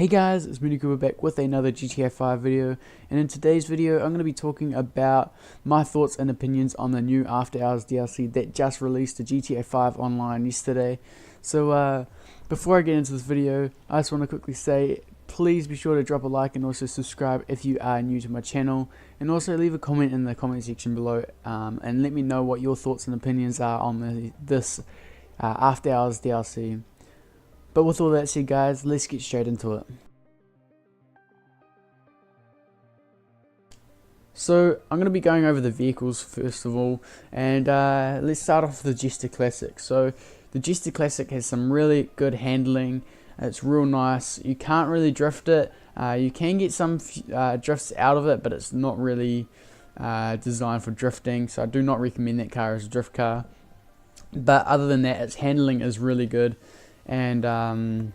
Hey guys, it's Mooney back with another GTA 5 video, and in today's video I'm going to be talking about my thoughts and opinions on the new After Hours DLC that just released to GTA 5 online yesterday. So before I get into this video, I just want to quickly say please be sure to drop a like and also subscribe if you are new to my channel, and also leave a comment in the comment section below and let me know what your thoughts and opinions are on this After Hours DLC. But with all that said guys, let's get straight into it. So I'm going to be going over the vehicles first of all, and let's start off with the Jester Classic. So the Jester Classic has some really good handling, it's real nice, you can't really drift it, you can get some drifts out of it, but it's not really designed for drifting, so I do not recommend that car as a drift car. But other than that, its handling is really good. And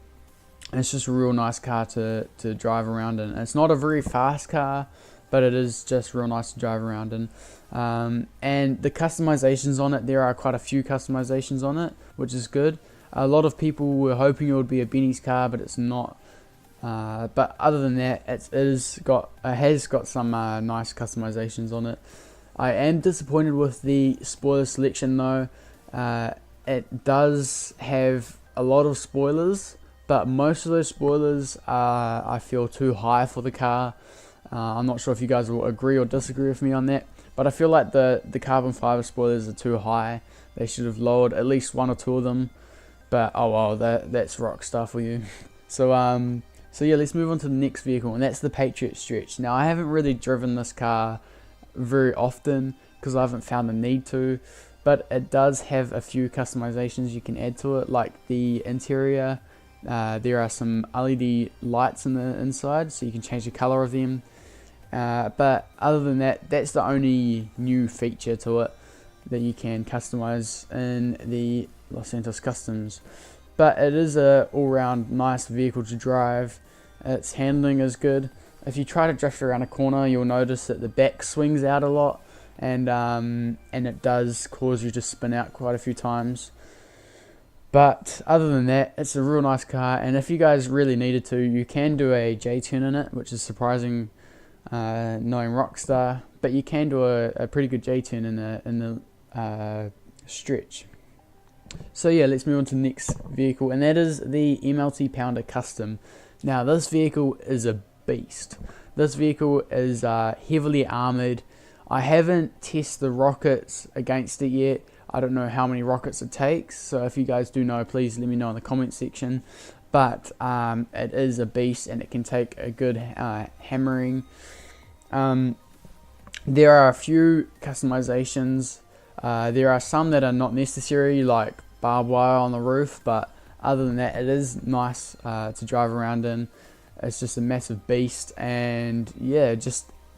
it's just a real nice car to drive around in. It's not a very fast car, but it is just real nice to drive around in. And the customizations on it, there are quite a few customizations on it, which is good. A lot of people were hoping it would be a Benny's car, but it's not. But other than that, it has got some nice customizations on it. I am disappointed with the spoiler selection though. It does have a lot of spoilers, but most of those spoilers are, I feel, too high for the car. I'm not sure if you guys will agree or disagree with me on that, but I feel like the carbon fiber spoilers are too high. They should have lowered at least one or two of them, but oh well, that's Rockstar for you. So yeah, let's move on to the next vehicle, and that's the Patriot Stretch. Now I haven't really driven this car very often because I haven't found the need to, but it does have a few customizations you can add to it, like the interior. There are some LED lights in the inside, so you can change the color of them. But other than that, that's the only new feature to it that you can customize in the Los Santos Customs. But it is a all-round nice vehicle to drive. Its handling is good. If you try to drift around a corner, you'll notice that the back swings out a lot, and it does cause you to spin out quite a few times. But other than that, it's a real nice car, and if you guys really needed to, you can do a J-turn in it, which is surprising knowing Rockstar, but you can do a pretty good J-turn in the stretch. So yeah, let's move on to the next vehicle, and that is the MLT Pounder Custom. Now this vehicle is a beast. This vehicle is heavily armored. I haven't tested the rockets against it yet. I don't know how many rockets it takes, so if you guys do know, please let me know in the comment section. But it is a beast, and it can take a good hammering. There are a few customizations. There are some that are not necessary, like barbed wire on the roof, but other than that, it is nice to drive around in. It's just a massive beast, and yeah,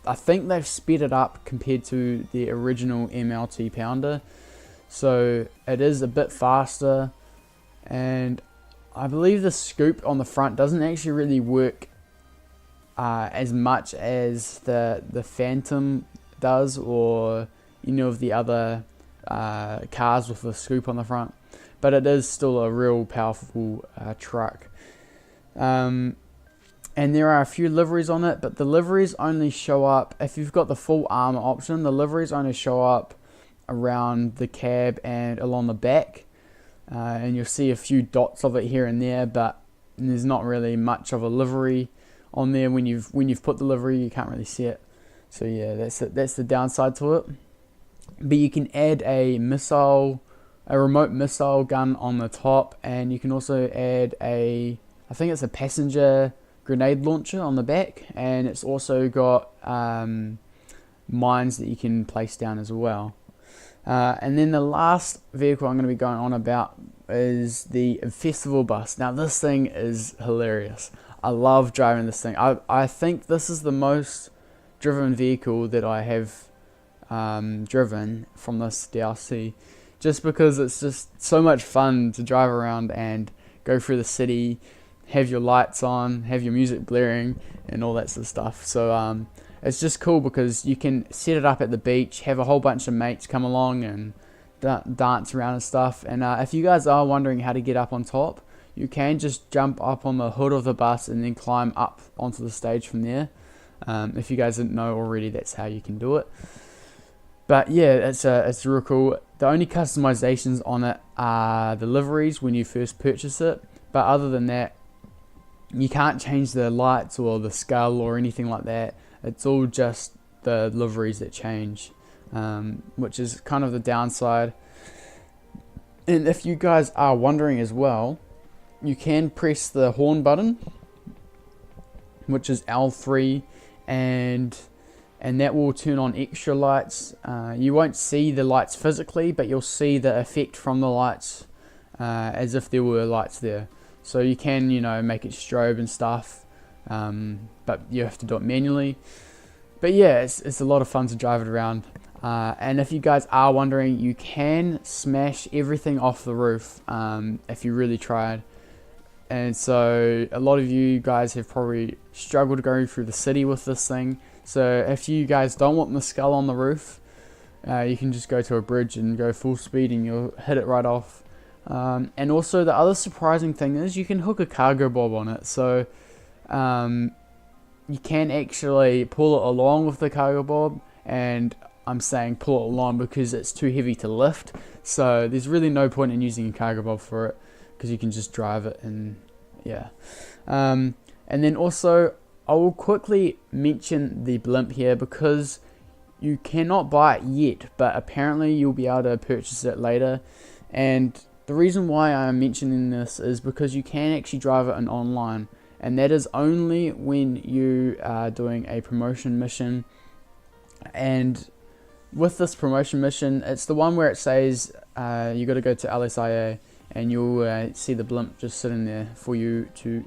I think they've sped it up compared to the original MLT Pounder, so it is a bit faster. And I believe the scoop on the front doesn't actually really work as much as the Phantom does, or any of the other cars with the scoop on the front, but it is still a real powerful truck. And there are a few liveries on it, but the liveries only show up, if you've got the full armor option, the liveries only show up around the cab and along the back. And you'll see a few dots of it here and there, but there's not really much of a livery on there. When you've put the livery, you can't really see it. So yeah, that's the downside to it. But you can add a remote missile gun on the top, and you can also add I think it's a passenger grenade launcher on the back, and it's also got mines that you can place down as well. And then the last vehicle I'm going to be going on about is the Festival Bus. Now this thing is hilarious. I love driving this thing. I think this is the most driven vehicle that I have driven from this DLC, just because it's just so much fun to drive around and go through the city, have your lights on, have your music blaring, and all that sort of stuff. So it's just cool because you can set it up at the beach, have a whole bunch of mates come along and dance around and stuff. And if you guys are wondering how to get up on top, you can just jump up on the hood of the bus and then climb up onto the stage from there. If you guys didn't know already, that's how you can do it. But yeah, it's real cool. The only customizations on it are the liveries when you first purchase it. But other than that, you can't change the lights or the skull or anything like that. It's all just the liveries that change, which is kind of the downside. And if you guys are wondering as well, you can press the horn button, which is L3, and that will turn on extra lights. You won't see the lights physically, but you'll see the effect from the lights as if there were lights there. So you can, make it strobe and stuff, but you have to do it manually. But yeah, it's a lot of fun to drive it around. And if you guys are wondering, you can smash everything off the roof if you really tried. And so a lot of you guys have probably struggled going through the city with this thing. So if you guys don't want the skull on the roof, you can just go to a bridge and go full speed and you'll hit it right off. And also the other surprising thing is you can hook a cargo bob on it. So you can actually pull it along with the cargo bob, and I'm saying pull it along because it's too heavy to lift. So there's really no point in using a cargo bob for it, because you can just drive it. And yeah. And then also I will quickly mention the blimp here, because you cannot buy it yet, but apparently you'll be able to purchase it later. And the reason why I'm mentioning this is because you can actually drive it online, and that is only when you are doing a promotion mission. And with this promotion mission, it's the one where it says you got to go to LSIA, and you'll see the blimp just sitting there for you to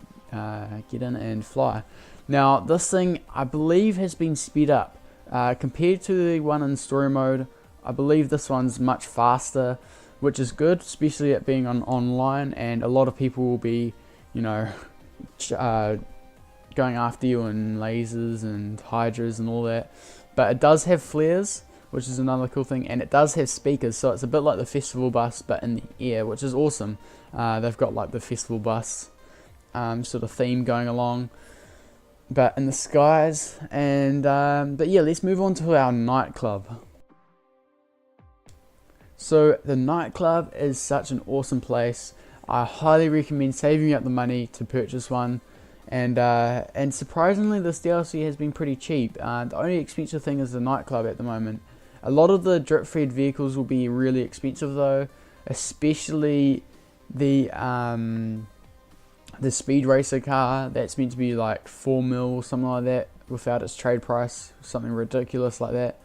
get in and fly. Now this thing, I believe, has been sped up compared to the one in story mode. I believe this one's much faster, which is good, especially it being online, and a lot of people will be, going after you and lasers and hydras and all that. But it does have flares, which is another cool thing, and it does have speakers, so it's a bit like the festival bus but in the air, which is awesome. They've got like the festival bus sort of theme going along, but in the skies. And but yeah, let's move on to our nightclub. So the nightclub is such an awesome place. I highly recommend saving up the money to purchase one. And surprisingly, this DLC has been pretty cheap. The only expensive thing is the nightclub at the moment. A lot of the drip-fed vehicles will be really expensive though, especially the speed racer car that's meant to be like 4 mil or something like that without its trade price, something ridiculous like that.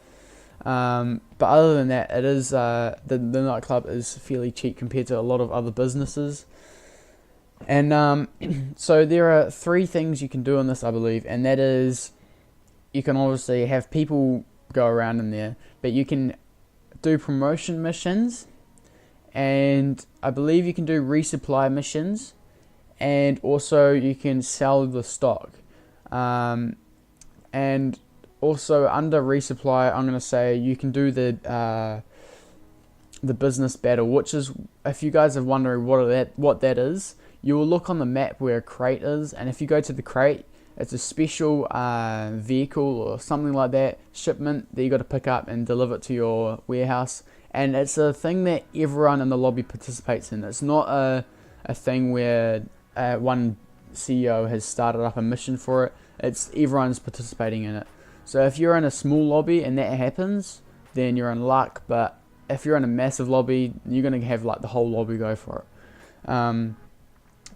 But other than that, it is the nightclub is fairly cheap compared to a lot of other businesses. And so there are 3 things you can do in this, I believe, and that is, you can obviously have people go around in there, but you can do promotion missions, and I believe you can do resupply missions, and also you can sell the stock. And also under resupply, I'm going to say you can do the business battle, which is, if you guys are wondering what that is, you will look on the map where a crate is, and if you go to the crate, it's a special vehicle or something like that, shipment that you got to pick up and deliver it to your warehouse. And it's a thing that everyone in the lobby participates in. It's not a thing where one CEO has started up a mission for it. It's everyone's participating in it. So if you're in a small lobby and that happens, then you're in luck. But if you're in a massive lobby, you're going to have like the whole lobby go for it.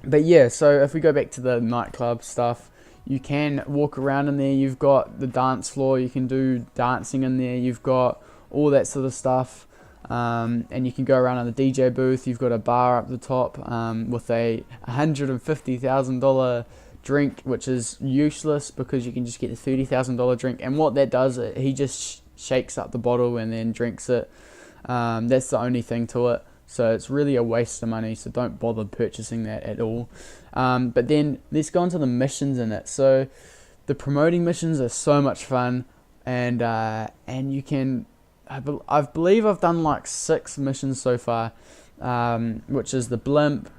But yeah, so if we go back to the nightclub stuff, you can walk around in there. You've got the dance floor. You can do dancing in there. You've got all that sort of stuff. And you can go around on the DJ booth. You've got a bar up the top with a $150,000 drink, which is useless because you can just get a $30,000 drink. And what that does, he just shakes up the bottle and then drinks it. That's the only thing to it. So it's really a waste of money, so don't bother purchasing that at all. But then let's go on to the missions in it. So the promoting missions are so much fun, and you can, I believe I've done like 6 missions so far, which is the blimp,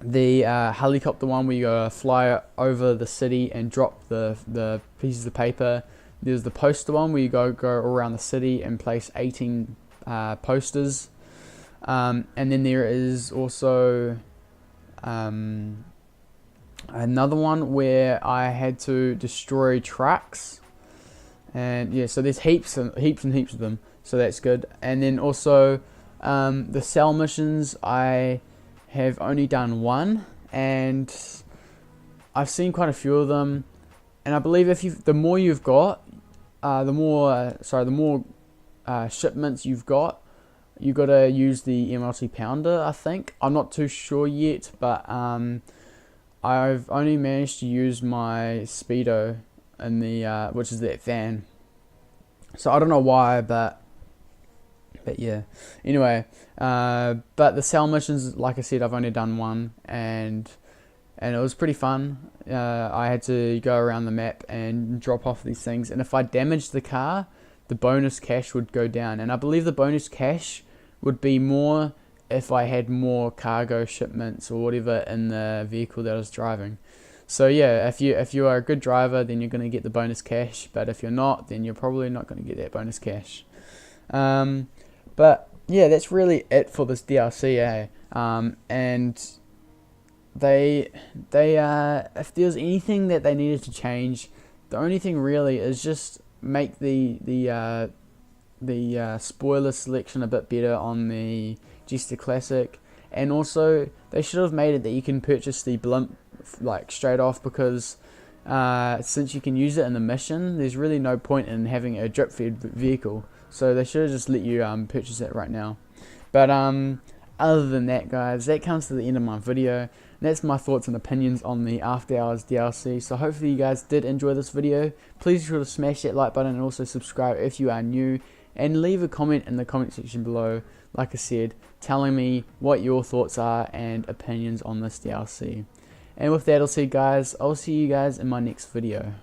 the helicopter one where you go fly over the city and drop the pieces of paper. There's the poster one where you go around the city and place 18 posters. And then there is also another one where I had to destroy trucks. And yeah, so there's heaps and heaps of them, so that's good. And then also the cell missions, I have only done one, and I've seen quite a few of them. And I believe the more you've got, the more shipments you've got, you got to use the MLT pounder. I think I'm not too sure yet, but I've only managed to use my speedo in the which is that van. So I don't know why, but yeah. Anyway, but the cell missions, like I said, I've only done one, and it was pretty fun. I had to go around the map and drop off these things, and if I damaged the car, the bonus cash would go down. And I believe the bonus cash would be more if I had more cargo shipments or whatever in the vehicle that I was driving. So yeah, if you are a good driver, then you're going to get the bonus cash, but if you're not, then you're probably not going to get that bonus cash. But yeah, that's really it for this DLC, eh? And they if there's anything that they needed to change, the only thing really is just make the spoiler selection a bit better on the Jester Classic, and also they should have made it that you can purchase the blimp like straight off, because since you can use it in the mission, there's really no point in having a drip fed vehicle. So they should have just let you purchase it right now. But other than that, guys, that comes to the end of my video. And that's my thoughts and opinions on the After Hours DLC. So hopefully you guys did enjoy this video. Please be sure to smash that like button and also subscribe if you are new. And leave a comment in the comment section below, like I said, telling me what your thoughts are and opinions on this DLC. And with that, I'll see you guys in my next video.